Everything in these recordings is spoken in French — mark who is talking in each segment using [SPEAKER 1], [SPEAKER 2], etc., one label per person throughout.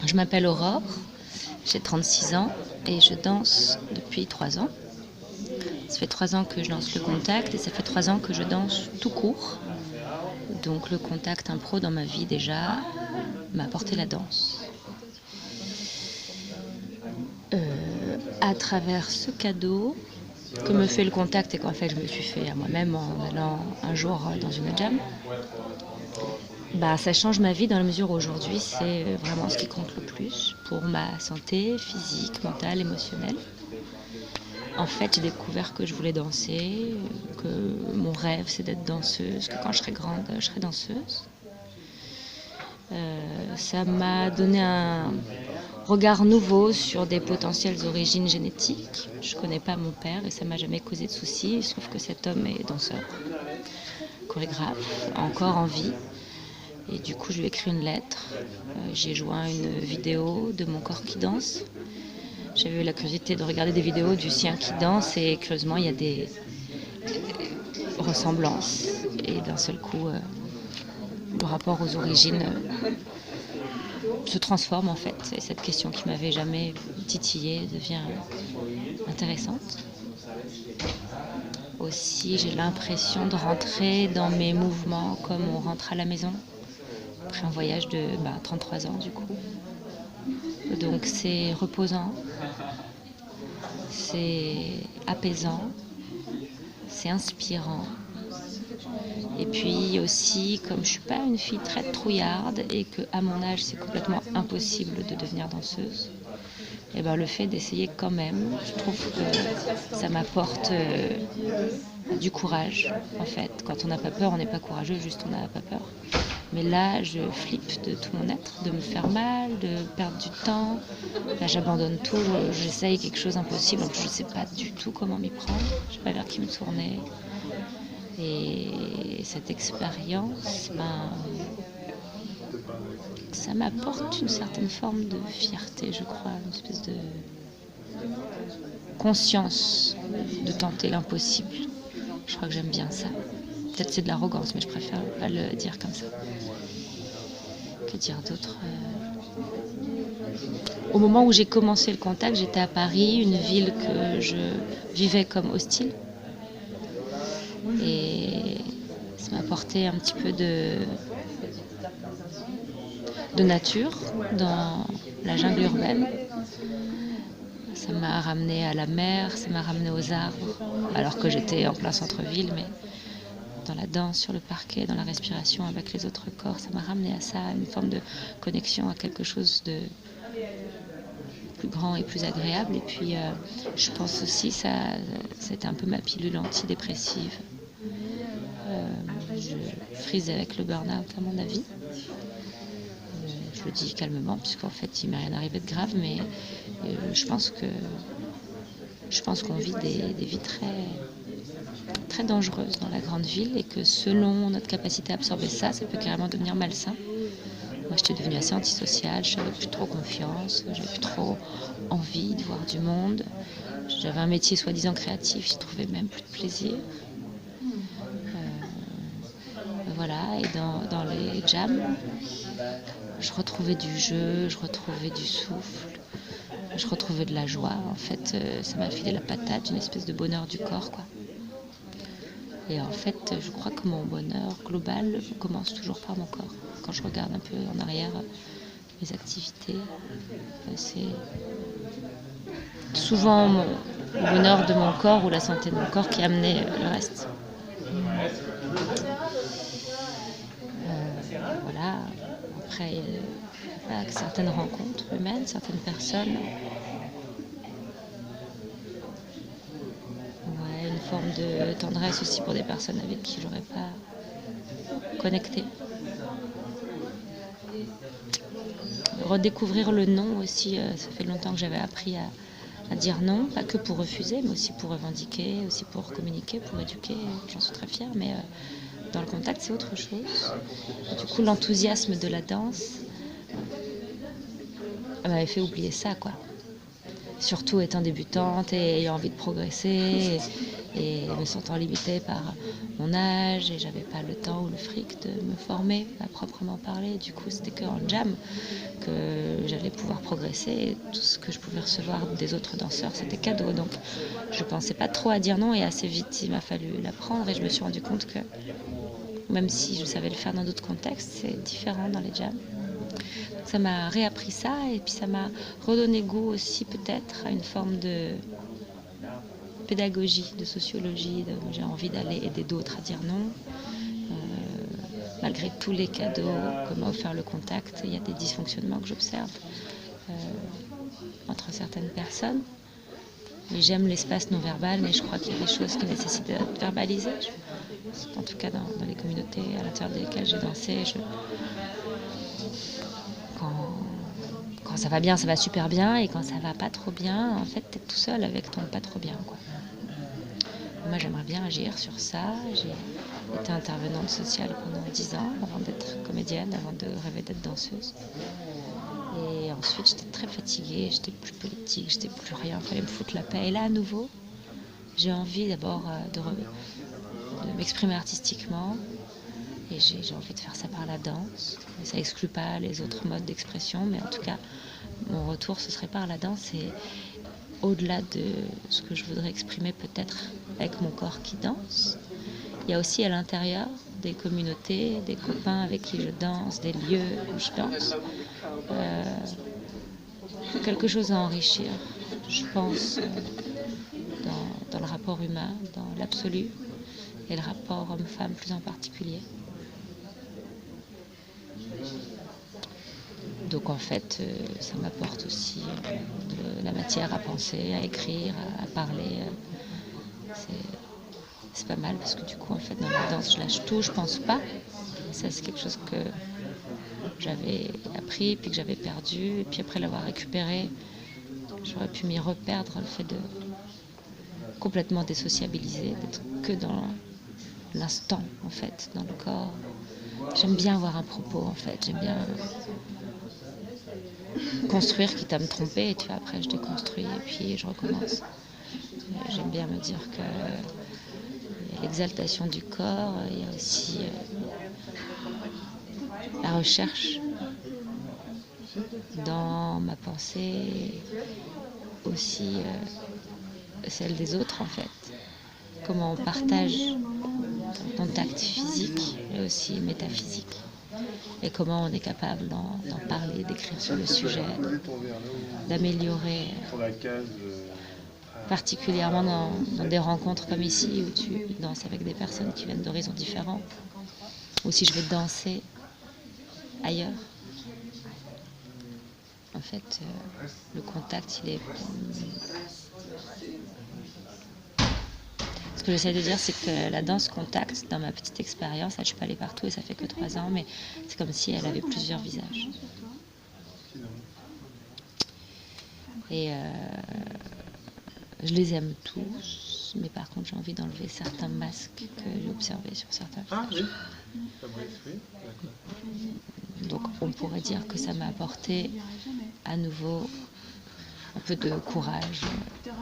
[SPEAKER 1] Je m'appelle Aurore, j'ai 36 ans et je danse depuis 3 ans. Ça fait 3 ans que je danse le contact et ça fait 3 ans que je danse tout court. Donc le contact impro dans ma vie déjà m'a apporté la danse. À travers ce cadeau que me fait le contact et qu'en fait je me suis fait à moi-même en allant un jour dans une jam, ça change ma vie dans la mesure où aujourd'hui c'est vraiment ce qui compte le plus pour ma santé physique, mentale, émotionnelle. En fait, j'ai découvert que je voulais danser, que mon rêve c'est d'être danseuse, que quand je serai grande, je serai danseuse. Ça m'a donné un regard nouveau sur des potentielles origines génétiques. Je ne connais pas mon père et ça ne m'a jamais causé de soucis. Il se trouve que cet homme est danseur, chorégraphe, encore en vie. Et du coup, je lui ai écrit une lettre. J'ai joint une vidéo de mon corps qui danse. J'avais eu la curiosité de regarder des vidéos du sien qui danse et curieusement, il y a des ressemblances. Et d'un seul coup, le rapport aux origines se transforme en fait. Et cette question qui m'avait jamais titillée devient intéressante. Aussi, j'ai l'impression de rentrer dans mes mouvements comme on rentre à la maison après un voyage de 33 ans du coup. Donc c'est reposant, c'est apaisant, c'est inspirant. Et puis aussi, comme je ne suis pas une fille très trouillarde et qu'à mon âge c'est complètement impossible de devenir danseuse, et le fait d'essayer quand même, je trouve que ça m'apporte du courage en fait. Quand on n'a pas peur, on n'est pas courageux, juste on n'a pas peur. Mais là, je flippe de tout mon être, de me faire mal, de perdre du temps. Là, j'abandonne tout, j'essaye quelque chose d'impossible. En plus, je ne sais pas du tout comment m'y prendre. Je ne sais pas vers qui me tourner. Et cette expérience, ça m'apporte une certaine forme de fierté, je crois, une espèce de conscience de tenter l'impossible. Je crois que j'aime bien ça. Peut-être c'est de l'arrogance, mais je préfère pas le dire comme ça. Que dire d'autre Au moment où j'ai commencé le contact, j'étais à Paris, une ville que je vivais comme hostile. Et ça m'a apporté un petit peu de nature dans la jungle urbaine. Ça m'a ramené à la mer, ça m'a ramené aux arbres, alors que j'étais en plein centre-ville, mais dans la danse, sur le parquet, dans la respiration avec les autres corps, ça m'a ramené à ça, une forme de connexion à quelque chose de plus grand et plus agréable. Et puis je pense aussi ça c'était un peu ma pilule antidépressive. Je frise avec le burn-out à mon avis. Je le dis calmement puisqu'en fait il m'est rien arrivé de grave, mais je pense qu'on vit des vies très dangereuses dans la grande ville et que selon notre capacité à absorber ça peut carrément devenir malsain. Moi, j'étais devenue assez antisociale, je n'avais plus trop confiance, j'avais plus trop envie de voir du monde. J'avais un métier soi-disant créatif, j'y trouvais même plus de plaisir. Voilà, et dans les jams, je retrouvais du jeu, je retrouvais du souffle, je retrouvais de la joie. En fait, ça m'a filé la patate, une espèce de bonheur du corps, quoi. Et en fait, je crois que mon bonheur global commence toujours par mon corps. Quand je regarde un peu en arrière mes activités, c'est souvent le bonheur de mon corps ou la santé de mon corps qui a amené le reste. Voilà. Après, avec certaines rencontres humaines, certaines personnes, une forme de tendresse aussi pour des personnes avec qui j'aurais pas connecté. Redécouvrir le non aussi, ça fait longtemps que j'avais appris à dire non, pas que pour refuser, mais aussi pour revendiquer, aussi pour communiquer, pour éduquer. J'en suis très fière, mais dans le contact, c'est autre chose. Et du coup, l'enthousiasme de la danse m'avait fait oublier ça, quoi. Surtout étant débutante et ayant envie de progresser et me sentant limitée par mon âge et j'avais pas le temps ou le fric de me former à proprement parler. Du coup, c'était qu'en jam que progresser. Et tout ce que je pouvais recevoir des autres danseurs, c'était cadeau. Donc je ne pensais pas trop à dire non et assez vite il m'a fallu l'apprendre et je me suis rendu compte que même si je savais le faire dans d'autres contextes, c'est différent dans les jams. Donc ça m'a réappris ça et puis ça m'a redonné goût aussi peut-être à une forme de pédagogie, de sociologie. J'ai envie d'aller aider d'autres à dire non. Malgré tous les cadeaux que m'a offert le contact, il y a des dysfonctionnements que j'observe entre certaines personnes. Et j'aime l'espace non-verbal, mais je crois qu'il y a des choses qui nécessitent d'être verbalisées. En tout cas, dans les communautés à l'intérieur desquelles j'ai dansé, quand ça va bien, ça va super bien, et quand ça va pas trop bien, en fait, t'es tout seul avec ton pas trop bien, quoi. Moi, j'aimerais bien agir sur ça. J'ai été intervenante sociale pendant 10 ans, avant d'être comédienne, avant de rêver d'être danseuse. Et ensuite, j'étais très fatiguée, j'étais plus politique, j'étais plus rien, il fallait me foutre la paix. Et là, à nouveau, j'ai envie d'abord de m'exprimer artistiquement. Et j'ai envie de faire ça par la danse. Mais ça exclut pas les autres modes d'expression, mais en tout cas, mon retour, ce serait par la danse. Et au-delà de ce que je voudrais exprimer peut-être avec mon corps qui danse, il y a aussi à l'intérieur des communautés, des copains avec qui je danse, des lieux où je danse, quelque chose à enrichir, je pense, dans le rapport humain, dans l'absolu, et le rapport homme-femme plus en particulier. Donc en fait, ça m'apporte aussi de la matière à penser, à écrire, à parler. C'est pas mal parce que du coup, en fait, dans la danse, je lâche tout, je pense pas. Ça, c'est quelque chose que j'avais appris, puis que j'avais perdu. Et puis après l'avoir récupéré, j'aurais pu m'y reperdre, le fait de complètement désociabiliser, d'être que dans l'instant, en fait, dans le corps. J'aime bien avoir un propos, en fait. J'aime bien construire quitte à me tromper, et puis après je déconstruis et puis je recommence. J'aime bien me dire que il y a l'exaltation du corps, il y a aussi la recherche dans ma pensée, aussi celle des autres en fait. Comment on partage le contact physique et aussi métaphysique. Et comment on est capable d'en parler, d'écrire sur le sujet, d'améliorer, particulièrement dans des rencontres comme ici, où tu danses avec des personnes qui viennent d'horizons différents, ou si je vais danser ailleurs. En fait, le contact, il est... Ce que j'essaie de dire, c'est que la danse contact, dans ma petite expérience, là, je suis pas allée partout et ça fait que 3 ans, mais c'est comme si elle avait plusieurs visages. Et je les aime tous, mais par contre, j'ai envie d'enlever certains masques que j'ai observés sur certains visages. Donc, on pourrait dire que ça m'a apporté à nouveau un peu de courage,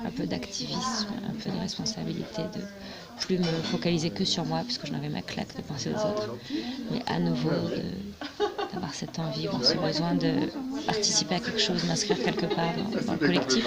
[SPEAKER 1] un peu d'activisme, un peu de responsabilité, de plus me focaliser que sur moi, puisque j'en avais ma claque de penser aux autres, mais à nouveau d'avoir cette envie, ce besoin de participer à quelque chose, m'inscrire quelque part dans le collectif.